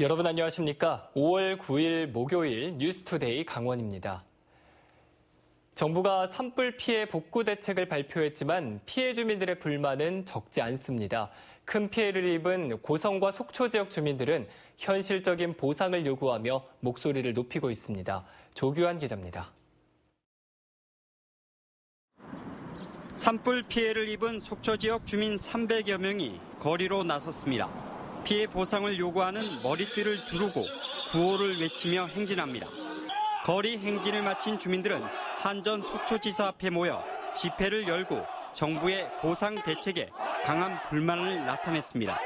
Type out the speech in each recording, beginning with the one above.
여러분 안녕하십니까? 5월 9일 목요일 뉴스투데이 강원입니다. 정부가 산불 피해 복구 대책을 발표했지만 피해 주민들의 불만은 적지 않습니다. 큰 피해를 입은 고성과 속초 지역 주민들은 현실적인 보상을 요구하며 목소리를 높이고 있습니다. 조규환 기자입니다. 산불 피해를 입은 속초 지역 주민 300여 명이 거리로 나섰습니다. 피해 보상을 요구하는 머리띠를 두르고 구호를 외치며 행진합니다. 거리 행진을 마친 주민들은 한전 속초지사 앞에 모여 집회를 열고 정부의 보상 대책에 강한 불만을 나타냈습니다.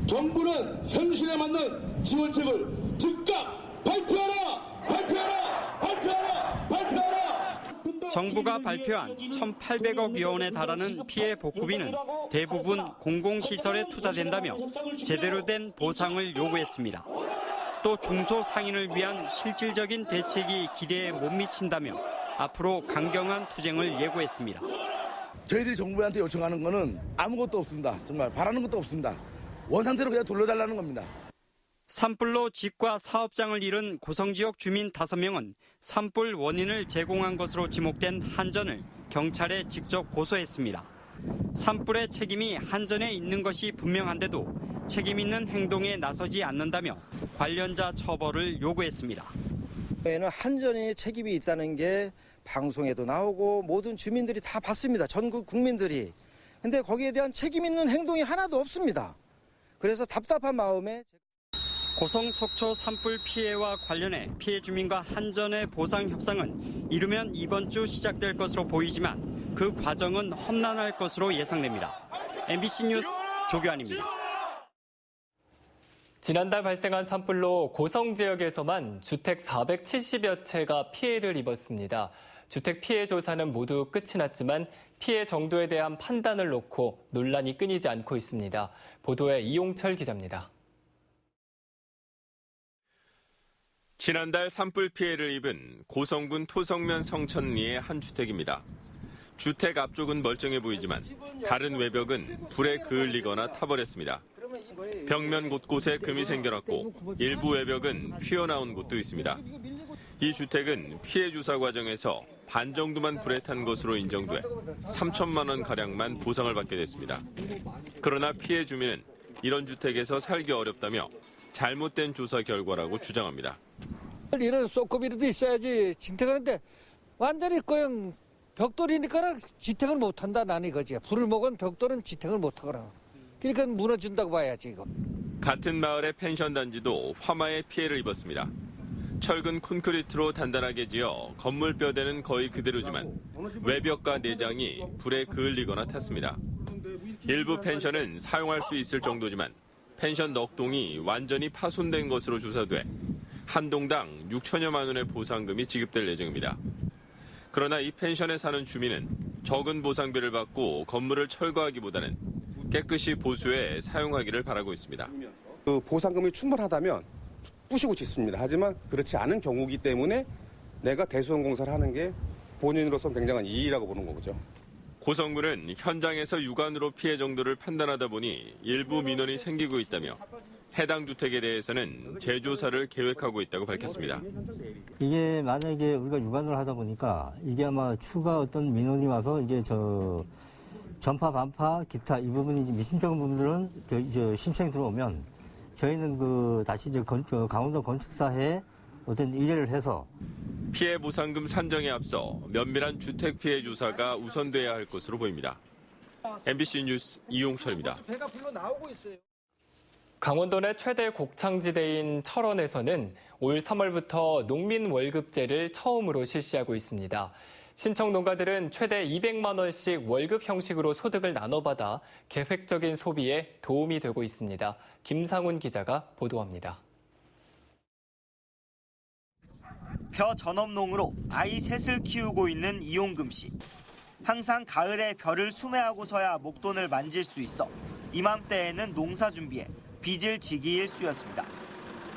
정부는 현실에 맞는 지원책을 즉각 발표하라! 발표하라! 발표하라! 발표하라! 정부가 발표한 1,800억 원에 달하는 피해 복구비는 대부분 공공시설에 투자된다며 제대로 된 보상을 요구했습니다. 또 중소상인을 위한 실질적인 대책이 기대에 못 미친다며 앞으로 강경한 투쟁을 예고했습니다. 저희들이 정부한테 요청하는 거는 아무것도 없습니다. 정말 바라는 것도 없습니다. 원상태로 그냥 돌려달라는 겁니다. 산불로 집과 사업장을 잃은 고성지역 주민 5명은 산불 원인을 제공한 것으로 지목된 한전을 경찰에 직접 고소했습니다. 산불의 책임이 한전에 있는 것이 분명한데도 책임 있는 행동에 나서지 않는다며 관련자 처벌을 요구했습니다. 한전에 책임이 있다는 게 방송에도 나오고 모든 주민들이 다 봤습니다. 전국 국민들이. 근데 거기에 대한 책임 있는 행동이 하나도 없습니다. 그래서 답답한 마음에 고성 속초 산불 피해와 관련해 피해 주민과 한전의 보상 협상은 이르면 이번 주 시작될 것으로 보이지만 그 과정은 험난할 것으로 예상됩니다. MBC 뉴스 조규환입니다. 지난달 발생한 산불로 고성 지역에서만 주택 470여 채가 피해를 입었습니다. 주택 피해 조사는 모두 끝이 났지만 피해 정도에 대한 판단을 놓고 논란이 끊이지 않고 있습니다. 보도에 이용철 기자입니다. 지난달 산불 피해를 입은 고성군 토성면 성천리의 한 주택입니다. 주택 앞쪽은 멀쩡해 보이지만 다른 외벽은 불에 그을리거나 타버렸습니다. 벽면 곳곳에 금이 생겨났고 일부 외벽은 튀어나온 곳도 있습니다. 이 주택은 피해 조사 과정에서 반 정도만 불에 탄 것으로 인정돼 3천만 원가량만 보상을 받게 됐습니다. 그러나 피해 주민은 이런 주택에서 살기 어렵다며 잘못된 조사 결과라고 주장합니다. 이런 쏘급이라도 있어야지 진택하는데 완전히 그냥 벽돌이니까 지택을 못한다 나는 이거지. 불을 먹은 벽돌은 지택을 못하거나. 그러니까 무너진다고 봐야지 이거. 같은 마을의 펜션 단지도 화마에 피해를 입었습니다. 철근 콘크리트로 단단하게 지어 건물 뼈대는 거의 그대로지만 외벽과 내장이 불에 그을리거나 탔습니다. 일부 펜션은 사용할 수 있을 정도지만 펜션 넉 동이 완전히 파손된 것으로 조사돼 한 동당 6천여만 원의 보상금이 지급될 예정입니다. 그러나 이 펜션에 사는 주민은 적은 보상비를 받고 건물을 철거하기보다는 깨끗이 보수해 사용하기를 바라고 있습니다. 그 보상금이 충분하다면 부시고 짓습니다. 하지만 그렇지 않은 경우이기 때문에 내가 대수원 공사를 하는 게 본인으로서 굉장한 이의라고 보는 거죠. 고성군은 현장에서 육안으로 피해 정도를 판단하다 보니 일부 민원이 생기고 있다며 해당 주택에 대해서는 재조사를 계획하고 있다고 밝혔습니다. 이게 만약에 우리가 육안으로 하다 보니까 이게 아마 추가 어떤 민원이 와서 이게 전파, 반파, 기타 이 부분이 미심쩍은 부분들은 신청이 들어오면 저희는 다시 강원도 건축사에 어떤 의뢰를 해서 피해 보상금 산정에 앞서 면밀한 주택 피해 조사가 우선돼야 할 것으로 보입니다. MBC 뉴스 이용철입니다. 배가 불러 나오고 있어요. 강원도 내 최대 곡창지대인 철원에서는 올 3월부터 농민 월급제를 처음으로 실시하고 있습니다. 신청 농가들은 최대 200만 원씩 월급 형식으로 소득을 나눠받아 계획적인 소비에 도움이 되고 있습니다. 김상훈 기자가 보도합니다. 벼 전업농으로 아이 셋을 키우고 있는 이용금 씨. 항상 가을에 벼를 수매하고서야 목돈을 만질 수 있어 이맘때에는 농사 준비에 빚을 지기 일쑤였습니다.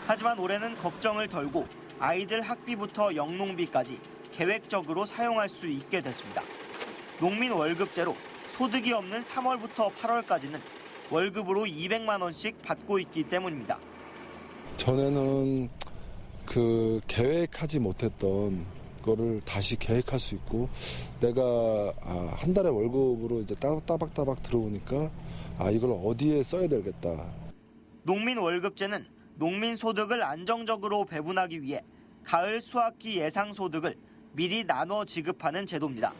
하지만 올해는 걱정을 덜고 아이들 학비부터 영농비까지 계획적으로 사용할 수 있게 됐습니다. 농민 월급제로 소득이 없는 3월부터 8월까지는 월급으로 200만 원씩 받고 있기 때문입니다. 전에는 그 계획하지 못했던 거를 다시 계획할 수 있고, 내가 한 달에 월급으로 이제 따박따박 들어오니까 이걸 어디에 써야 되겠다. 농민 월급제는 농민 소득을 안정적으로 배분하기 위해 가을 수확기 예상 소득을 미리 나눠 지급하는 제도입니다.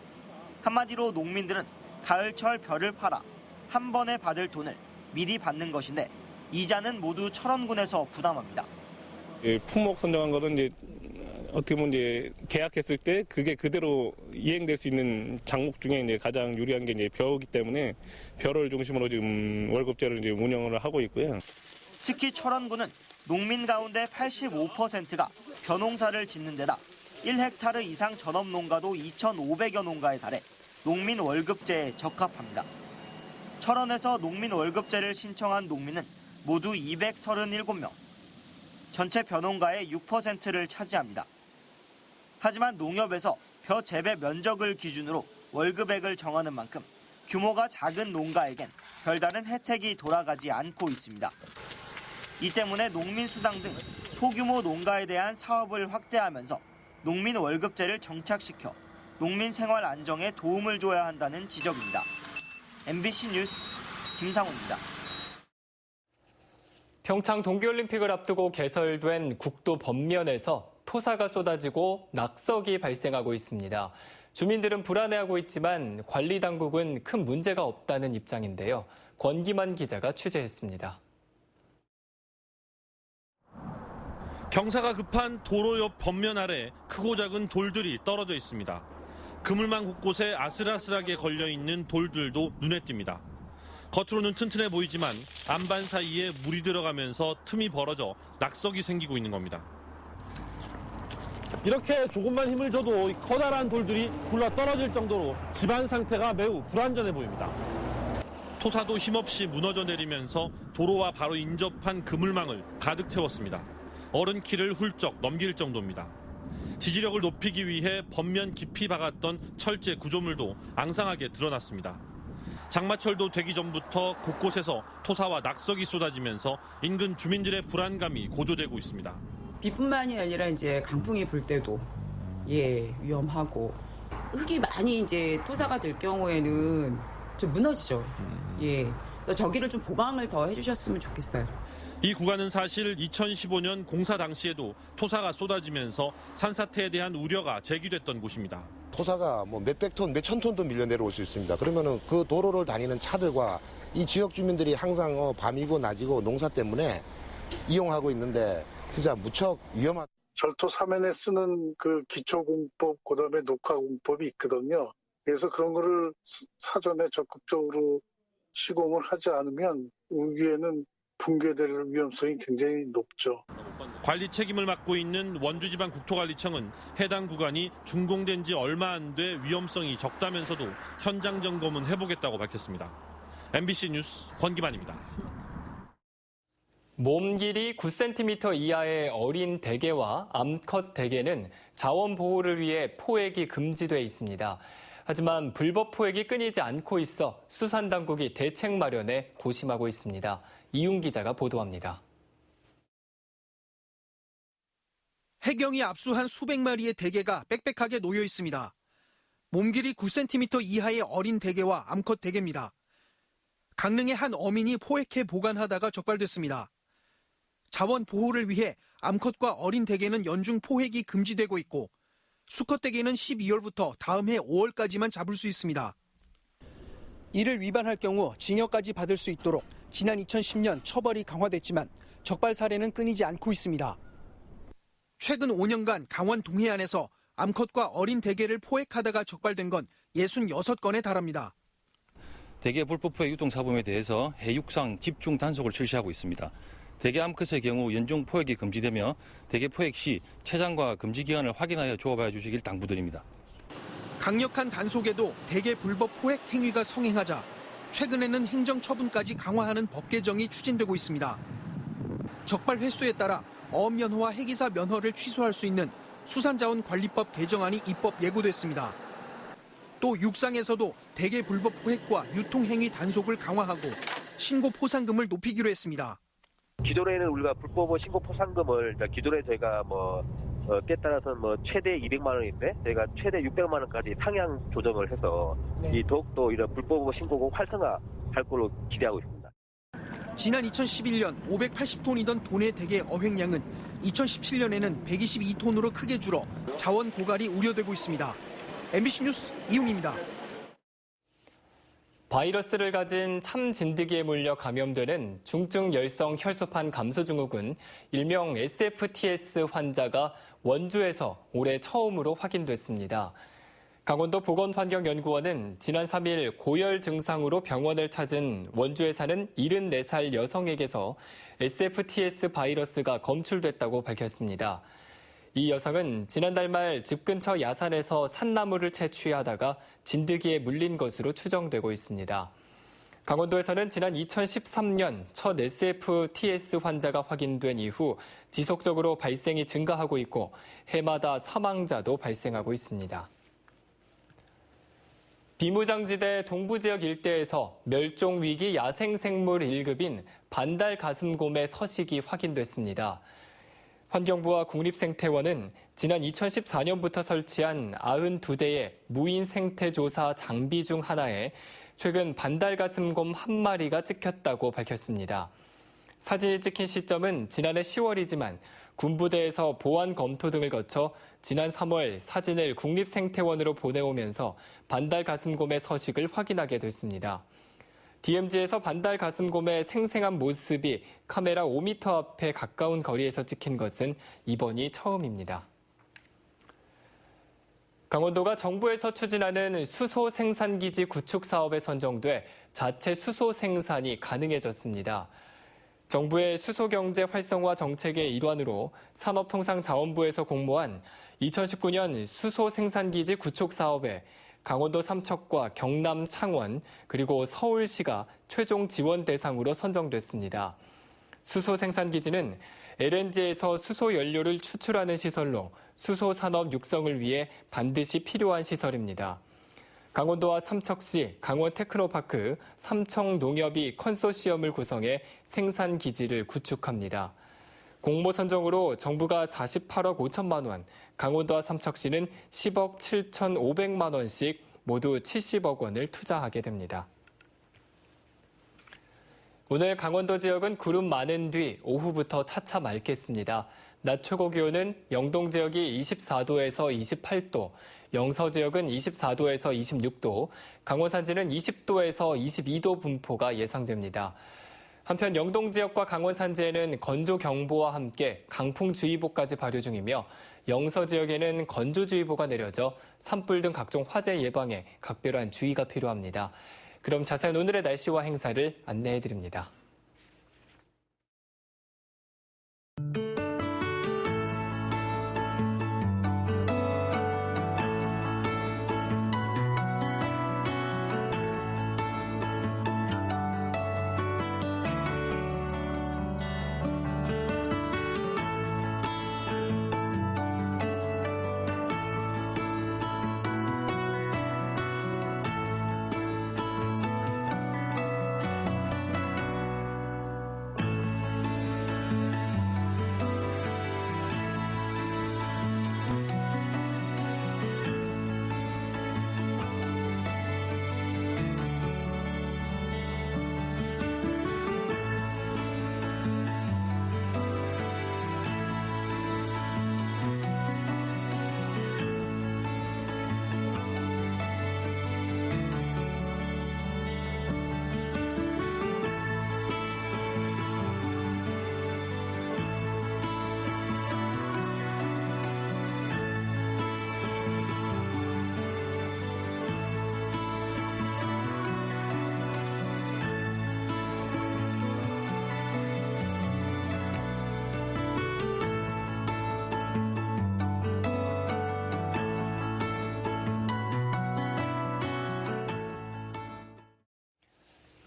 한마디로 농민들은 가을철 벼를 팔아 한 번에 받을 돈을 미리 받는 것인데 이자는 모두 철원군에서 부담합니다. 품목 선정한 거는 이제 어떻게 보면 이제 계약했을 때 그게 그대로 이행될 수 있는 작목 중에 이제 가장 유리한 게 이제 벼이기 때문에 벼를 중심으로 지금 월급제를 이제 운영을 하고 있고요. 특히 철원군은 농민 가운데 85%가 벼농사를 짓는 데다 1헥타르 이상 전업 농가도 2,500여 농가에 달해 농민 월급제에 적합합니다. 철원에서 농민 월급제를 신청한 농민은 모두 237명. 전체 벼농가의 6%를 차지합니다. 하지만 농협에서 벼 재배 면적을 기준으로 월급액을 정하는 만큼 규모가 작은 농가에겐 별다른 혜택이 돌아가지 않고 있습니다. 이 때문에 농민수당 등 소규모 농가에 대한 사업을 확대하면서 농민 월급제를 정착시켜 농민 생활 안정에 도움을 줘야 한다는 지적입니다. MBC 뉴스 김상훈입니다. 평창 동계올림픽을 앞두고 개설된 국도 범면에서 토사가 쏟아지고 낙석이 발생하고 있습니다. 주민들은 불안해하고 있지만 관리당국은 큰 문제가 없다는 입장인데요. 권기만 기자가 취재했습니다. 경사가 급한 도로 옆 범면 아래 크고 작은 돌들이 떨어져 있습니다. 그물망 곳곳에 아슬아슬하게 걸려있는 돌들도 눈에 띕니다. 겉으로는 튼튼해 보이지만 안반 사이에 물이 들어가면서 틈이 벌어져 낙석이 생기고 있는 겁니다. 이렇게 조금만 힘을 줘도 커다란 돌들이 굴러 떨어질 정도로 집안 상태가 매우 불안전해 보입니다. 토사도 힘없이 무너져 내리면서 도로와 바로 인접한 그물망을 가득 채웠습니다. 어른 키를 훌쩍 넘길 정도입니다. 지지력을 높이기 위해 범면 깊이 박았던 철제 구조물도 앙상하게 드러났습니다. 장마철도 되기 전부터 곳곳에서 토사와 낙석이 쏟아지면서 인근 주민들의 불안감이 고조되고 있습니다. 비뿐만이 아니라 이제 강풍이 불 때도 위험하고 흙이 많이 이제 토사가 될 경우에는 좀 무너지죠. 그래서 저기를 좀 보강을 더 해주셨으면 좋겠어요. 이 구간은 사실 2015년 공사 당시에도 토사가 쏟아지면서 산사태에 대한 우려가 제기됐던 곳입니다. 토사가 뭐 몇백 톤, 몇천 톤도 밀려 내려올 수 있습니다. 그러면은 그 도로를 다니는 차들과 이 지역 주민들이 항상 밤이고 낮이고 농사 때문에 이용하고 있는데 진짜 무척 위험한. 절도 사면에 쓰는 그 기초공법, 그다음에 녹화공법이 있거든요. 그래서 그런 거를 사전에 적극적으로 시공을 하지 않으면 우기에는 붕괴될 위험성이 굉장히 높죠. 관리 책임을 맡고 있는 원주지방국토관리청은 해당 구간이 준공된 지 얼마 안 돼 위험성이 적다면서도 현장 점검은 해보겠다고 밝혔습니다. MBC 뉴스 권기만입니다. 몸 길이 9cm 이하의 어린 대게와 암컷 대게는 자원 보호를 위해 포획이 금지돼 있습니다. 하지만 불법 포획이 끊이지 않고 있어 수산당국이 대책 마련에 고심하고 있습니다. 이윤 기자가 보도합니다. 해경이 압수한 수백 마리의 대게가 빽빽하게 놓여 있습니다. 몸 길이 9cm 이하의 어린 대게와 암컷 대게입니다. 강릉의 한 어민이 포획해 보관하다가 적발됐습니다. 자원 보호를 위해 암컷과 어린 대게는 연중 포획이 금지되고 있고 수컷 대게는 12월부터 다음 해 5월까지만 잡을 수 있습니다. 이를 위반할 경우 징역까지 받을 수 있도록 지난 2010년 처벌이 강화됐지만 적발 사례는 끊이지 않고 있습니다. 최근 5년간 강원 동해안에서 암컷과 어린 대게를 포획하다가 적발된 건 66건에 달합니다. 대게 불법 포획 유통 사범에 대해서 해육상 집중 단속을 실시하고 있습니다. 대게 암컷의 경우 연중 포획이 금지되며 대게 포획 시 체장과 금지 기간을 확인하여 주어봐야 주시길 당부드립니다. 강력한 단속에도 대게 불법 포획 행위가 성행하자 최근에는 행정처분까지 강화하는 법 개정이 추진되고 있습니다. 적발 횟수에 따라 어업 면허와 해기사 면허를 취소할 수 있는 수산자원관리법 개정안이 입법 예고됐습니다. 또 육상에서도 대게 불법 포획과 유통행위 단속을 강화하고 신고 포상금을 높이기로 했습니다. 기존에는 우리가 불법 신고 포상금을 기존에 저희가 때에 따라서 최대 200만 원인데 저희가 최대 600만 원까지 상향 조정을 해서 더욱더 이런 불법 신고가 활성화할 걸로 기대하고 있습니다. 지난 2011년 580톤이던 도내 대게 어획량은 2017년에는 122톤으로 크게 줄어 자원 고갈이 우려되고 있습니다. MBC 뉴스 이웅입니다. 바이러스를 가진 참진드기에 물려 감염되는 중증 열성 혈소판 감소증후군, 일명 SFTS 환자가 원주에서 올해 처음으로 확인됐습니다. 강원도 보건환경연구원은 지난 3일 고열 증상으로 병원을 찾은 원주에 사는 74살 여성에게서 SFTS 바이러스가 검출됐다고 밝혔습니다. 이 여성은 지난달 말 집 근처 야산에서 산나물을 채취하다가 진드기에 물린 것으로 추정되고 있습니다. 강원도에서는 지난 2013년 첫 SFTS 환자가 확인된 이후 지속적으로 발생이 증가하고 있고 해마다 사망자도 발생하고 있습니다. 비무장지대 동부지역 일대에서 멸종위기 야생생물 1급인 반달가슴곰의 서식이 확인됐습니다. 환경부와 국립생태원은 지난 2014년부터 설치한 92대의 무인 생태조사 장비 중 하나에 최근 반달가슴곰 한 마리가 찍혔다고 밝혔습니다. 사진이 찍힌 시점은 지난해 10월이지만 군부대에서 보안 검토 등을 거쳐 지난 3월 사진을 국립생태원으로 보내오면서 반달가슴곰의 서식을 확인하게 됐습니다. DMZ에서 반달가슴곰의 생생한 모습이 카메라 5m 앞에 가까운 거리에서 찍힌 것은 이번이 처음입니다. 강원도가 정부에서 추진하는 수소 생산기지 구축 사업에 선정돼 자체 수소 생산이 가능해졌습니다. 정부의 수소경제 활성화 정책의 일환으로 산업통상자원부에서 공모한 2019년 수소 생산기지 구축 사업에 강원도 삼척과 경남 창원 그리고 서울시가 최종 지원 대상으로 선정됐습니다. 수소 생산기지는 LNG에서 수소 연료를 추출하는 시설로 수소 산업 육성을 위해 반드시 필요한 시설입니다. 강원도와 삼척시, 강원테크노파크, 삼청농협이 컨소시엄을 구성해 생산기지를 구축합니다. 공모 선정으로 정부가 48억 5천만 원, 강원도와 삼척시는 10억 7,500만 원씩 모두 70억 원을 투자하게 됩니다. 오늘 강원도 지역은 구름 많은 뒤 오후부터 차차 맑겠습니다. 낮 최고 기온은 영동 지역이 24도에서 28도, 영서 지역은 24도에서 26도, 강원 산지는 20도에서 22도 분포가 예상됩니다. 한편 영동 지역과 강원 산지에는 건조경보와 함께 강풍주의보까지 발효 중이며 영서 지역에는 건조주의보가 내려져 산불 등 각종 화재 예방에 각별한 주의가 필요합니다. 그럼 자세한 오늘의 날씨와 행사를 안내해드립니다.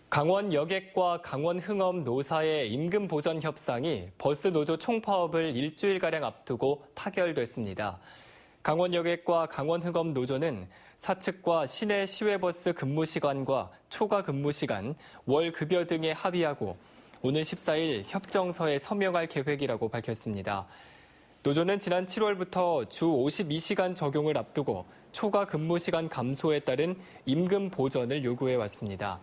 강원 여객과 강원 흥업 노사의 임금 보전 협상이 버스 노조 총파업을 일주일가량 앞두고 타결됐습니다. 강원 여객과 강원 흥업 노조는 사측과 시내 시외버스 근무 시간과 초과 근무 시간, 월 급여 등에 합의하고 오는 14일 협정서에 서명할 계획이라고 밝혔습니다. 노조는 지난 7월부터 주 52시간 적용을 앞두고 초과 근무 시간 감소에 따른 임금 보전을 요구해 왔습니다.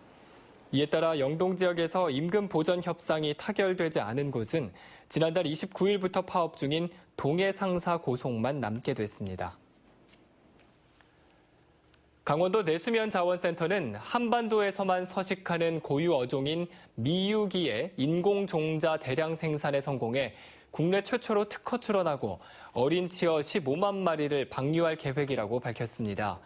이에 따라 영동 지역에서 임금 보전 협상이 타결되지 않은 곳은 지난달 29일부터 파업 중인 동해 상사 고속만 남게 됐습니다. 강원도 내수면 자원센터는 한반도에서만 서식하는 고유 어종인 미유기의 인공종자 대량 생산에 성공해 국내 최초로 특허 출원하고 어린 치어 15만 마리를 방류할 계획이라고 밝혔습니다.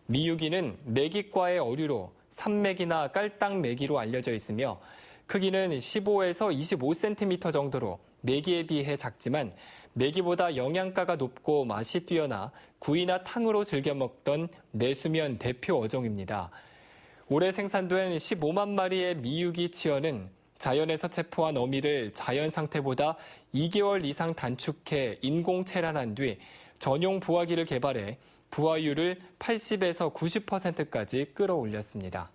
미유기는 메기과의 어류로 산메기나 깔딱메기로 알려져 있으며 크기는 15에서 25cm 정도로 메기에 비해 작지만 메기보다 영양가가 높고 맛이 뛰어나 구이나 탕으로 즐겨 먹던 내수면 대표 어종입니다. 올해 생산된 15만 마리의 미유기 치어는 자연에서 체포한 어미를 자연 상태보다 2개월 이상 단축해 인공 체란한 뒤 전용 부화기를 개발해 부화율을 80에서 90%까지 끌어올렸습니다.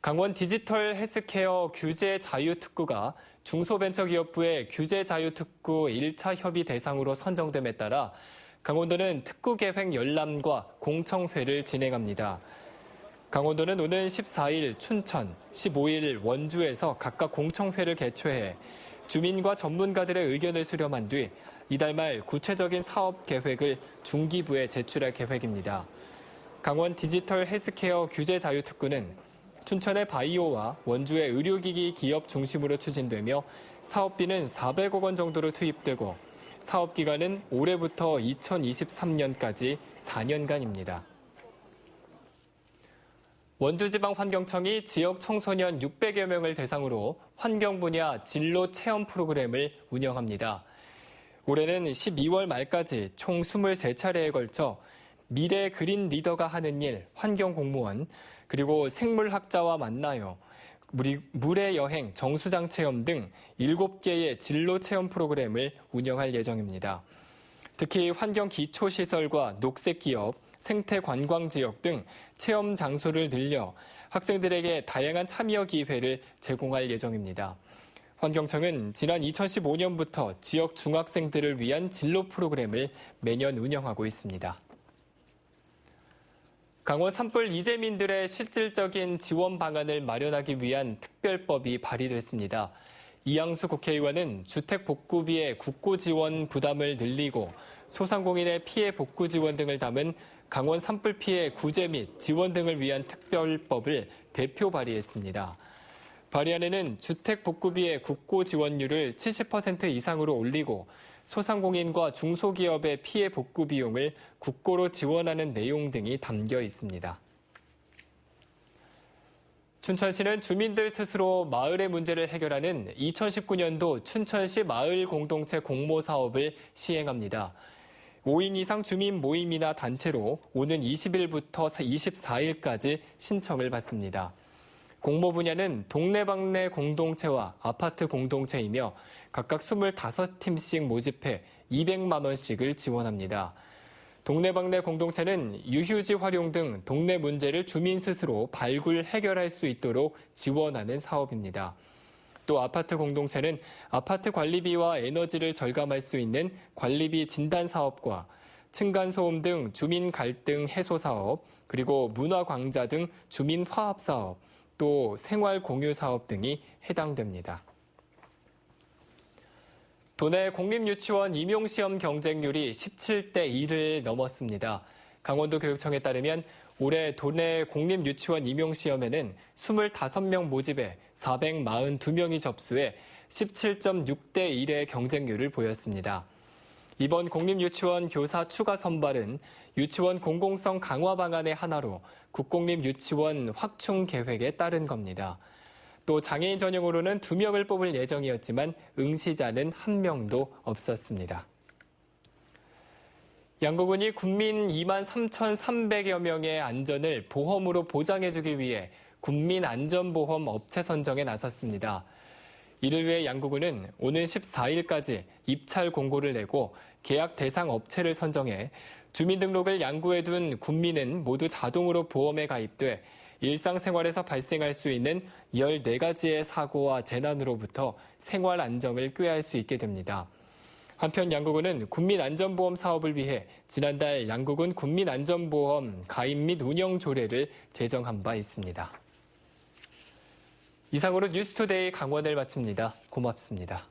강원 디지털 헬스케어 규제 자유특구가 중소벤처기업부의 규제 자유특구 1차 협의 대상으로 선정됨에 따라 강원도는 특구 계획 열람과 공청회를 진행합니다. 강원도는 오는 14일 춘천, 15일 원주에서 각각 공청회를 개최해 주민과 전문가들의 의견을 수렴한 뒤 이달 말 구체적인 사업 계획을 중기부에 제출할 계획입니다. 강원 디지털 헬스케어 규제 자유특구는 춘천의 바이오와 원주의 의료기기 기업 중심으로 추진되며 사업비는 400억 원 정도로 투입되고 사업기간은 올해부터 2023년까지 4년간입니다. 원주지방환경청이 지역 청소년 600여 명을 대상으로 환경 분야 진로 체험 프로그램을 운영합니다. 올해는 12월 말까지 총 23차례에 걸쳐 미래 그린 리더가 하는 일, 환경 공무원, 그리고 생물학자와 만나요, 물의 여행, 정수장 체험 등 7개의 진로 체험 프로그램을 운영할 예정입니다. 특히 환경 기초시설과 녹색기업, 생태관광지역 등 체험 장소를 늘려 학생들에게 다양한 참여 기회를 제공할 예정입니다. 환경청은 지난 2015년부터 지역 중학생들을 위한 진로 프로그램을 매년 운영하고 있습니다. 강원 산불 이재민들의 실질적인 지원 방안을 마련하기 위한 특별법이 발의됐습니다. 이양수 국회의원은 주택 복구비의 국고 지원 부담을 늘리고 소상공인의 피해 복구 지원 등을 담은 강원 산불 피해 구제 및 지원 등을 위한 특별법을 대표 발의했습니다. 발의안에는 주택 복구비의 국고 지원율을 70% 이상으로 올리고 소상공인과 중소기업의 피해 복구 비용을 국고로 지원하는 내용 등이 담겨 있습니다. 춘천시는 주민들 스스로 마을의 문제를 해결하는 2019년도 춘천시 마을 공동체 공모 사업을 시행합니다. 5인 이상 주민 모임이나 단체로 오는 20일부터 24일까지 신청을 받습니다. 공모 분야는 동네방네 공동체와 아파트 공동체이며 각각 25팀씩 모집해 200만 원씩을 지원합니다. 동네방네 공동체는 유휴지 활용 등 동네 문제를 주민 스스로 발굴 해결할 수 있도록 지원하는 사업입니다. 또 아파트 공동체는 아파트 관리비와 에너지를 절감할 수 있는 관리비 진단 사업과 층간소음 등 주민 갈등 해소 사업, 그리고 문화광자 등 주민 화합 사업, 또 생활 공유 사업 등이 해당됩니다. 도내 공립유치원 임용시험 경쟁률이 17대 1을 넘었습니다. 강원도 교육청에 따르면 올해 도내 공립유치원 임용시험에는 25명 모집에 442명이 접수해 17.6대 1의 경쟁률을 보였습니다. 이번 공립유치원 교사 추가 선발은 유치원 공공성 강화 방안의 하나로 국공립유치원 확충 계획에 따른 겁니다. 또 장애인 전용으로는 2명을 뽑을 예정이었지만 응시자는 1명도 없었습니다. 양구군이 군민 2만 3,300여 명의 안전을 보험으로 보장해주기 위해 군민안전보험 업체 선정에 나섰습니다. 이를 위해 양구군은 오는 14일까지 입찰 공고를 내고 계약 대상 업체를 선정해 주민등록을 양구해 둔 군민은 모두 자동으로 보험에 가입돼 일상생활에서 발생할 수 있는 14가지의 사고와 재난으로부터 생활 안정을 꾀할 수 있게 됩니다. 한편 양국은은 국민안전보험 사업을 위해 지난달 양국은 국민안전보험 가입 및 운영 조례를 제정한 바 있습니다. 이상으로 뉴스투데이 강원을 마칩니다. 고맙습니다.